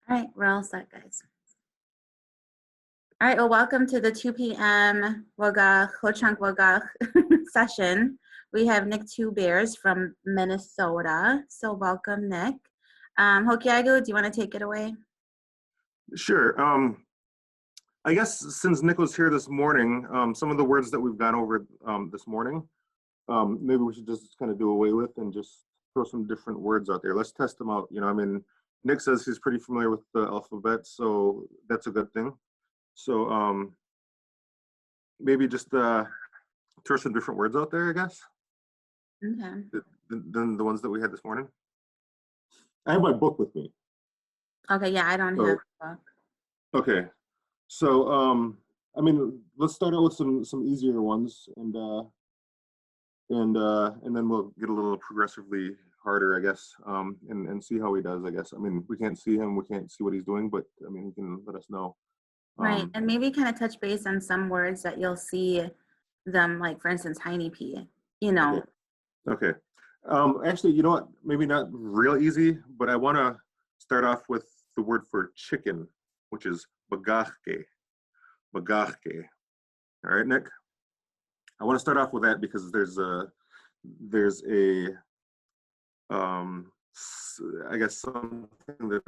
All right, we're all set, guys. All right, well, welcome to the 2 p.m. HoChunk Wagach session. We have Nick Two Bears from Minnesota. So welcome, Nick. Hokiagu, do you want to take it away? Sure. I guess since Nick was here this morning, some of the words that we've gone over this morning, maybe we should just kind of do away with and just throw some different words out there. Let's test them out. I mean, Nick says he's pretty familiar with the alphabet, so that's a good thing. So maybe just throw some different words out there, I guess. Okay. Than the ones that we had this morning. I have my book with me. Okay, yeah, I don't have a book. Okay. So I mean, let's start out with some easier ones, and then we'll get a little progressively harder, I guess, and see how he does, I guess. I mean, we can't see him, we can't see what he's doing, but I mean, he can let us know. Right, and maybe kind of touch base on some words that you'll see them, like for instance, Tiny P, Okay. Actually, you know what? Maybe not real easy, but I want to start off with the word for chicken, which is bagachke. Bagachke. All right, Nick? I want to start off with that because there's a I guess something that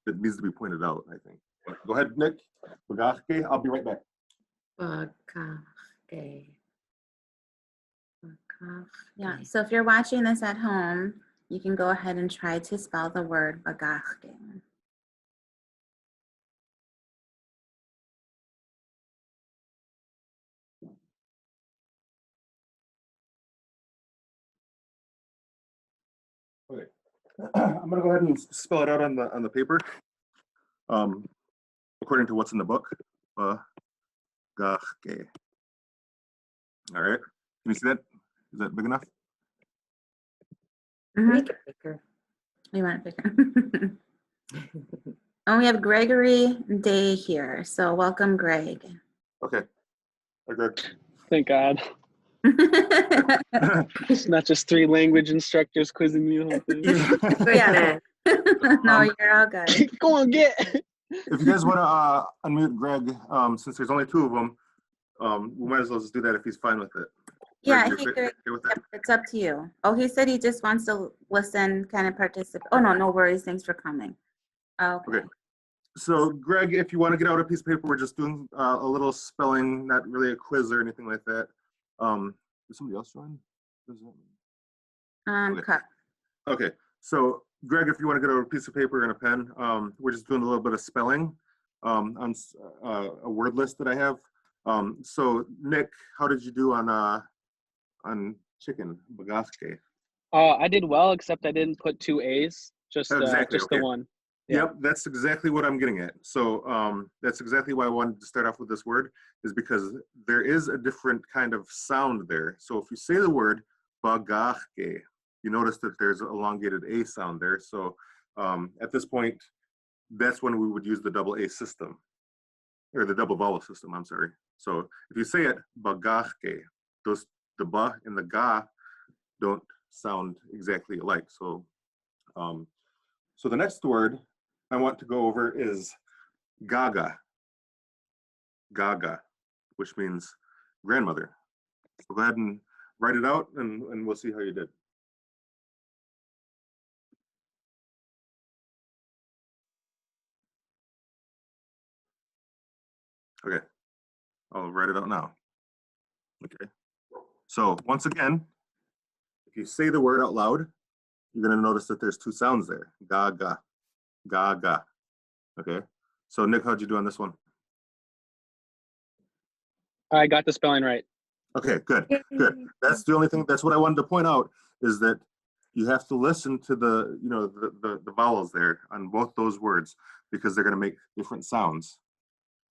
that needs to be pointed out, I think. Go ahead, Nick. Bagachke. I'll be right back. Bagachke. Yeah, so if you're watching this at home, you can go ahead and try to spell the word bagachke. Okay. I'm gonna go ahead and spell it out on the paper, according to what's in the book. Bagachke. All right. Can you see that? Is that big enough? Make it bigger. You want it bigger? And we have Gregory Day here. So welcome, Greg. Okay. Greg. Thank God. It's not just 3 language instructors quizzing me the whole thing. Yeah. No, you're all good. Go on, get. If you guys want to unmute Greg, since there's only 2 of them, we might as well just do that if he's fine with it. Yeah, Greg, Greg, it's up to you. Oh, he said he just wants to listen, kind of participate. Oh, no worries. Thanks for coming. Okay. So, Greg, if you want to get out a piece of paper, we're just doing a little spelling, not really a quiz or anything like that. Is somebody else join? Cut. Okay. So, Greg, if you want to get out a piece of paper and a pen, we're just doing a little bit of spelling on a word list that I have. So, Nick, how did you do on chicken, bagachke? I did well, except I didn't put 2 A's, just Exactly, the one. Yeah. Yep, that's exactly what I'm getting at. So that's exactly why I wanted to start off with this word, is because there is a different kind of sound there. So if you say the word bagachke, you notice that there's an elongated A sound there. So at this point, that's when we would use the double A system, or the double vowel system, I'm sorry. So if you say it bagachke, the ba and the ga don't sound exactly alike. So so the next word I want to go over is gaga. Gaga, which means grandmother. So go ahead and write it out, and we'll see how you did. Okay, I'll write it out now. Okay, so once again, if you say the word out loud, you're going to notice that there's 2 sounds there. Gaga, gaga. Okay, so Nick, how'd you do on this one? I got the spelling right. Okay, good. That's the only thing. That's what I wanted to point out, is that you have to listen to the vowels there on both those words, because they're going to make different sounds.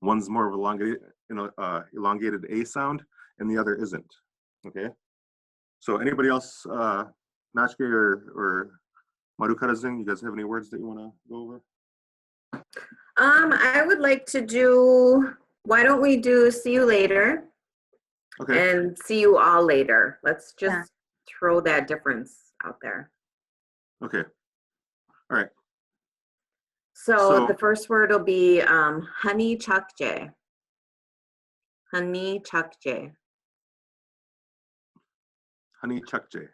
One's more of elongated A sound, and the other isn't. Okay. So anybody else, Nachke or Marukarazing, you guys have any words that you want to go over? I would like to do, why don't we do see you later? Okay. And see you all later. Let's just throw that difference out there. Okay. All right. So So- the first word will be honey chakje. Honey chakje. honey chukje.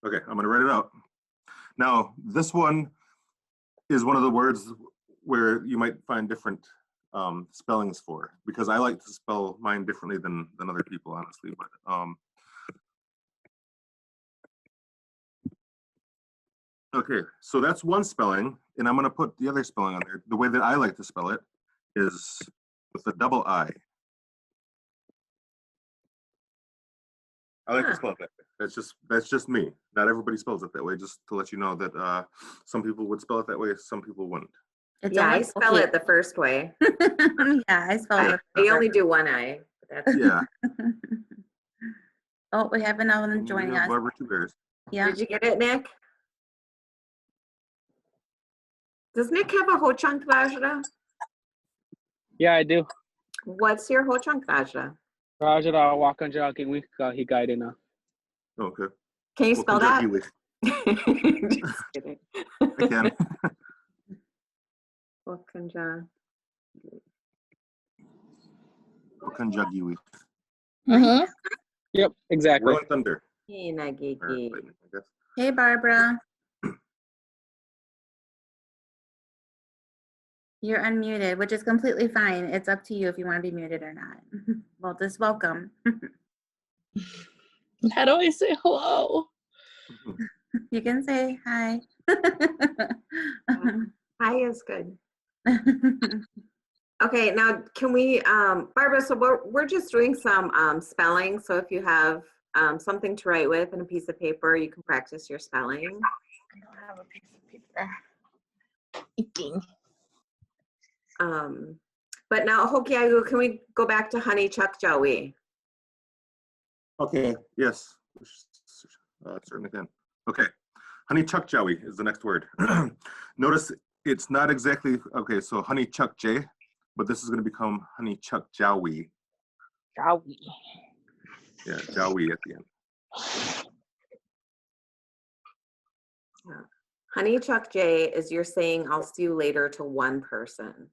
Okay, I'm gonna write it out. Now, this one is one of the words where you might find different spellings for, because I like to spell mine differently than other people, honestly. But okay, so that's one spelling, and I'm gonna put the other spelling on there. The way that I like to spell it is with a double I. I like to Huh. spell it that way. That's just me. Not everybody spells it that way. Just to let you know that some people would spell it that way, some people wouldn't. It's Yeah, I only spell okay. it the first way. Yeah, I spell it. I only do one I. That's, Yeah. Oh, we have another one We joining have us. Barbara Two Bears. Yeah. Did you get it, Nick? Does Nick have a HoChunk Vajra? Yeah, I do. What's your HoChunk Vajra? Rajara Wakanja King Week he guided now. Okay. Can you Well, spell that? Punjabi, Just kidding. I can. Wakanja. Punjabi. Mm-hmm. Yep, exactly. Rolling Thunder. Or Hinagigi. lightning, I guess. Hey, Barbara. You're unmuted, which is completely fine. It's up to you if you want to be muted or not. Well, just welcome. How do I say hello? You can say hi. Hi is good. Okay, now can we, Barbara, so we're just doing some spelling. So if you have something to write with and a piece of paper, you can practice your spelling. I don't have a piece of paper. Eating. But now, Hokiagu, can we go back to honey chuck joey? Okay, yes. Certainly can. Okay. Honey chuck jowie is the next word. Notice it's not exactly, okay, so honey chuck j, but this is going to become honey chuck jowie. Jowie. Yeah, jowie at the end. Honey chuck J is you're saying I'll see you later to one person.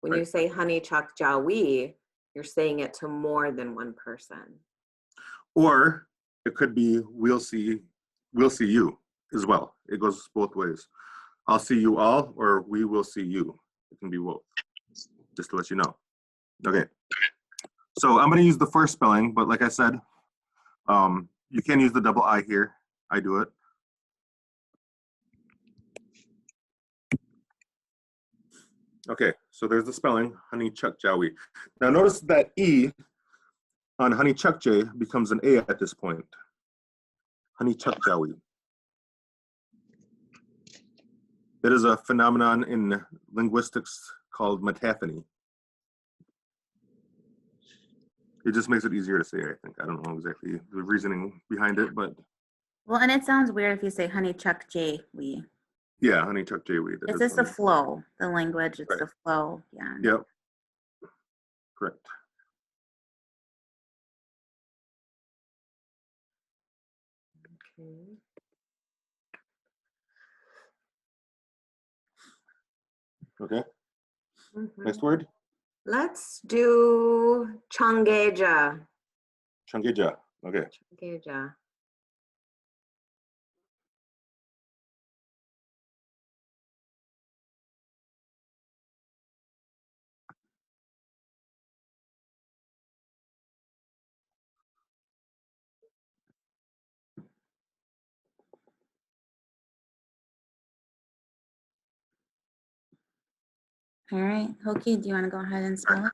When you Right. say honey chuck jowie, you're saying it to more than one person. Or it could be we'll see you as well. It goes both ways. I'll see you all, or we will see you. It can be both, just to let you know. Okay. So I'm going to use the first spelling, but like I said, you can use the double I here. I do it. Okay, so there's the spelling, honey chuck jowie. Now notice that E on honey chuck J becomes an A at this point. Honey chuck jowie. It is a phenomenon in linguistics called metaphony. It just makes it easier to say, I think. I don't know exactly the reasoning behind it, but Well, and it sounds weird if you say honey chuck J we. yeah, honey chuck J. It's just the flow, the language, it's Right. the flow. Yeah. Yep. Correct. Okay. Okay. Mhm. Next word, Let's do Changeja. changeja. Okay. Changeja. All right. Hoki, do you want to go ahead and spell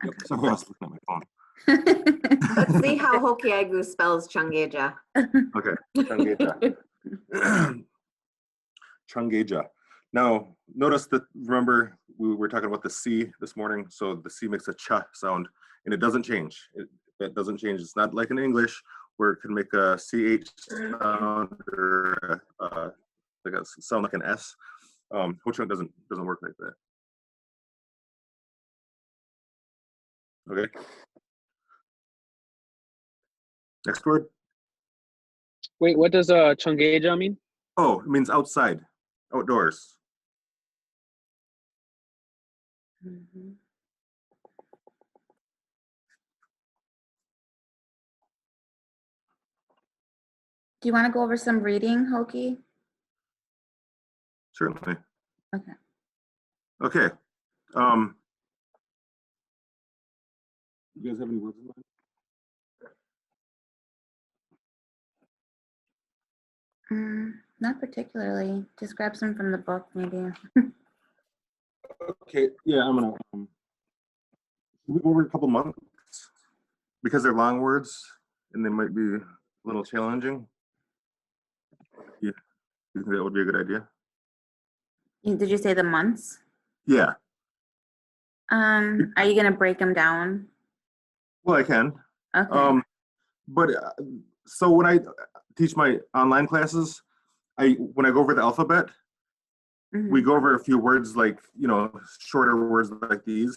Yep. Sorry, I was looking at my phone. it? Let's see how Hokiagu spells Changeja. Okay. Changeja. Changeja. Now, notice that, remember, we were talking about the C this morning, so the C makes a ch sound, and it doesn't change. That doesn't change. It's not like in English, where it can make a CH sound or like a sound like an S. HoChunk doesn't work like that. Okay. Next word. Wait, what does chungeja mean? Oh, it means outside, outdoors. Mhm. Do you want to go over some reading, Hoki? Certainly. Okay. Okay. You guys have any words in mind? Not particularly. Just grab some from the book, maybe. Okay. Yeah, I'm gonna. We go over a couple months because they're long words and they might be a little challenging. Yeah, you think that would be a good idea? Did you say the months? Yeah. Are you gonna break them down? Well, I can. Okay. But so when I teach my online classes, when I go over the alphabet, we Mhm. go over a few words like shorter words like these,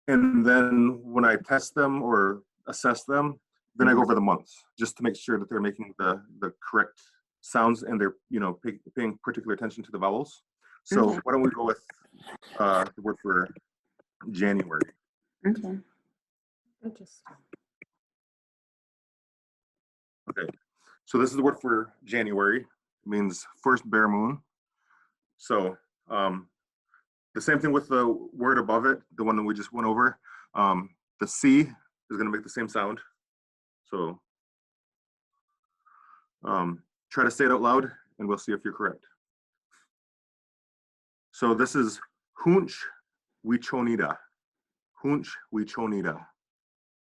and then when I test them or assess them, then I go over the months just to make sure that they're making the correct sounds and they're paying particular attention to the vowels. So Okay. why don't we go with the word for January? Okay. Interesting. Okay, so this is the word for January. It means first bare moon. So the same thing with the word above it, the one that we just went over. The C is going to make the same sound. So try to say it out loud, and we'll see if you're correct. So this is hunch wichonida. Hunch wichonida.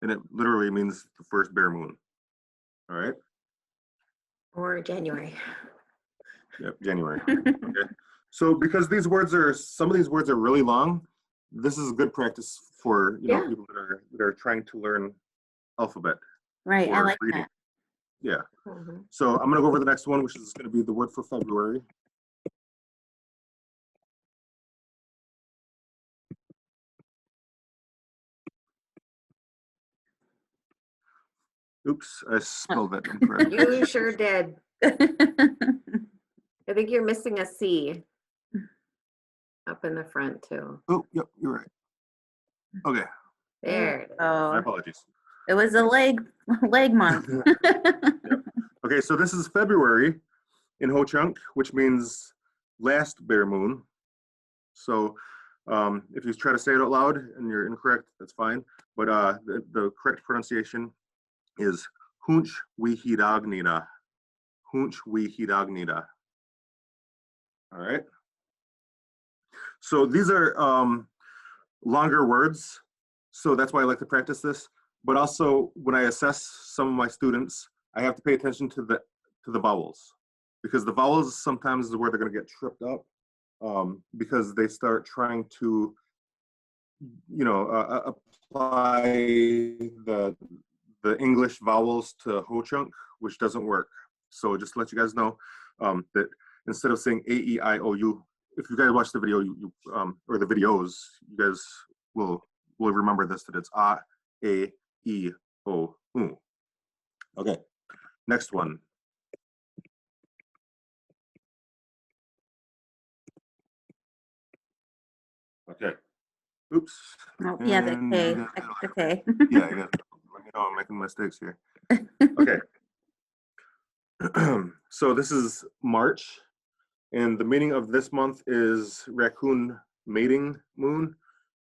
And it literally means the first bare moon. All right? Or January. Yep, January. Okay. So because some of these words are really long, this is good practice for Yeah. people that are trying to learn alphabet Right. I or like reading. that. Yeah. Mhm. So I'm gonna go over the next one, which is gonna be the word for February. Oops, I spelled that incorrectly. You sure did. I think you're missing a C up in the front too. Oh, yep, you're right. Okay, There it is. my Oh, apologies. it was a leg month. Yep. Okay, so this is February in HoChunk, which means last bare moon. So if you try to say it out loud and you're incorrect, that's fine. But the correct pronunciation is hunch wihidagnida. Hunch wihidagnida. All right. So these are longer words. So that's why I like to practice this. But also when I assess some of my students, I have to pay attention to the vowels, because the vowels sometimes is where they're going to get tripped up, because they start trying to apply the English vowels to HoChunk, which doesn't work. So just to let you guys know that instead of saying A, E, I, O, U, if you guys watch the video, or the videos, you guys will remember this, that it's A, E, O, U. Okay, next one. Okay. Oops. Oh, yeah, the And K, you guys- extra K. yeah, you guys let me know I'm making mistakes here. Okay. So this is March, and the meaning of this month is raccoon mating moon.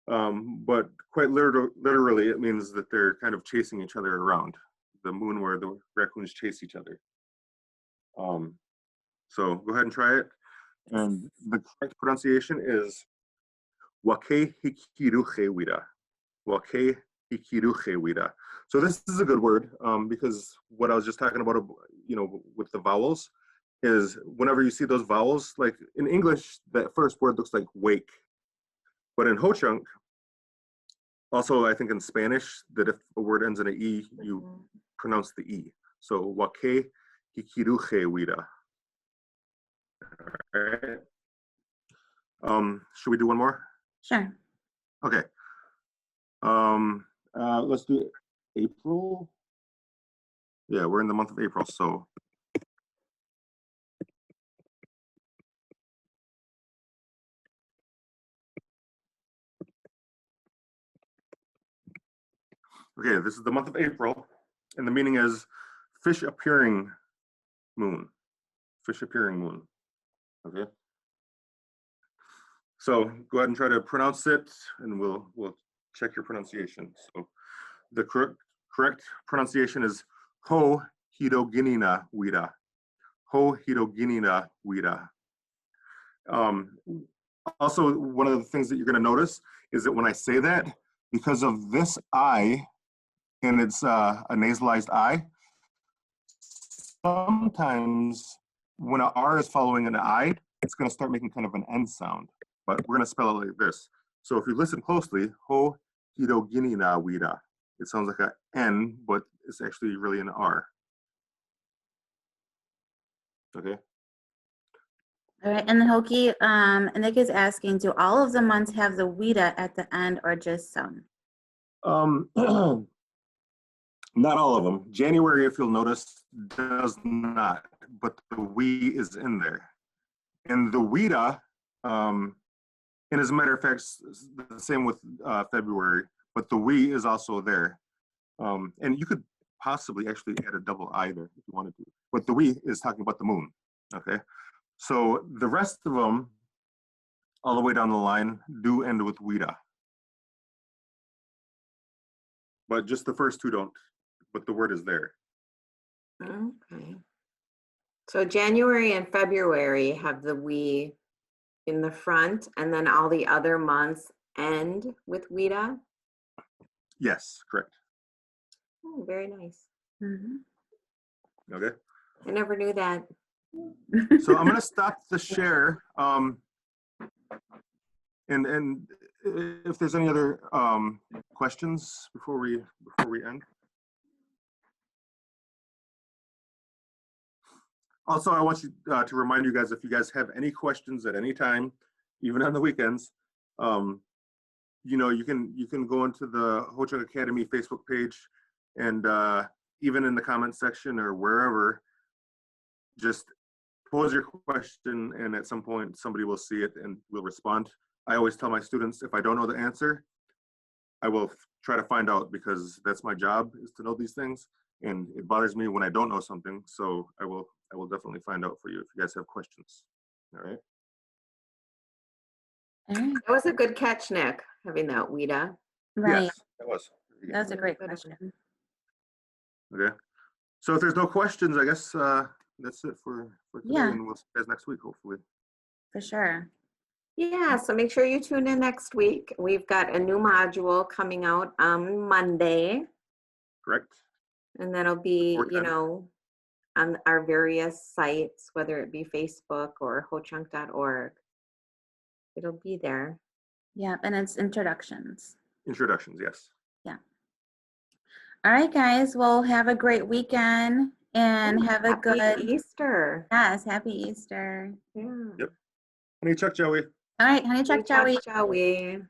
But quite literally, it means that they're kind of chasing each other around. The moon where the raccoons chase each other. So go ahead and try it. And the correct pronunciation is Wake Hikiruchewida. Wake Hikiruchewida. So this is a good word, because what I was just talking about, with the vowels, is whenever you see those vowels, like in English, that first word looks like wake. But in HoChunk, also I think in Spanish, that if a word ends in an E, you pronounce the E. So Wake Hikiruchewida. All right. Should we do one more? Sure. Okay. Let's do April. Yeah, we're in the month of April, so. Okay, this is the month of April, and the meaning is fish appearing moon. Fish appearing moon. Okay. So go ahead and try to pronounce it, and we'll check your pronunciation. So the correct pronunciation is Ho Hidoginina Wida. Ho Hidoginina Wida. Also, one of the things that you're going to notice is that when I say that, because of this I, and it's a nasalized I, sometimes when an R is following an I, it's going to start making kind of an N sound, but we're going to spell it like this. So if you listen closely, Ho Hidoginina Wida. It sounds like an N, but it's actually really an R. Okay. All right, and then Hoki, Nick is asking, do all of the months have the Wida at the end or just some? Not all of them. January, if you'll notice, does not, but the we is in there. And the Wida, and as a matter of fact, the same with February, but the we is also there. And you could possibly actually add a double I there if you wanted to. But the we is talking about the moon, okay? So the rest of them, all the way down the line, do end with Wida. But just the first two don't, but the word is there. Okay. So January and February have the we in the front, and then all the other months end with Wida. Yes, correct. Oh, very nice. Mhm. Okay. I never knew that. So I'm gonna stop the share. And if there's any other questions before we end. Also, I want you to remind you guys, if you guys have any questions at any time, even on the weekends, you know, you can go into the HoChunk Academy Facebook page, and even in the comment section or wherever, just pose your question, and at some point somebody will see it and will respond. I always tell my students, if I don't know the answer, I will try to find out, because that's my job, is to know these things. And it bothers me when I don't know something. So I will definitely find out for you if you guys have questions. All right. All right, That was a good catch, Nick, having that Wida. right. Yes, that was. That was a great Good. question. Okay. So if there's no questions, I guess that's it for today. Yeah. And we'll see you guys next week, hopefully. For sure. Yeah, so make sure you tune in next week. We've got a new module coming out on Monday, Correct. and that'll be, you 4:10. know, on our various sites, whether it be Facebook or HoChunk.org. It'll be there. Yeah, and it's introductions. Introductions, yes. All right, guys. Well, have a great weekend and have a Happy good Easter. Yes, happy Easter. Yeah. Yep. Honey Chuck Joey. All right, honey, Chuck, Chuck Joey. Joey.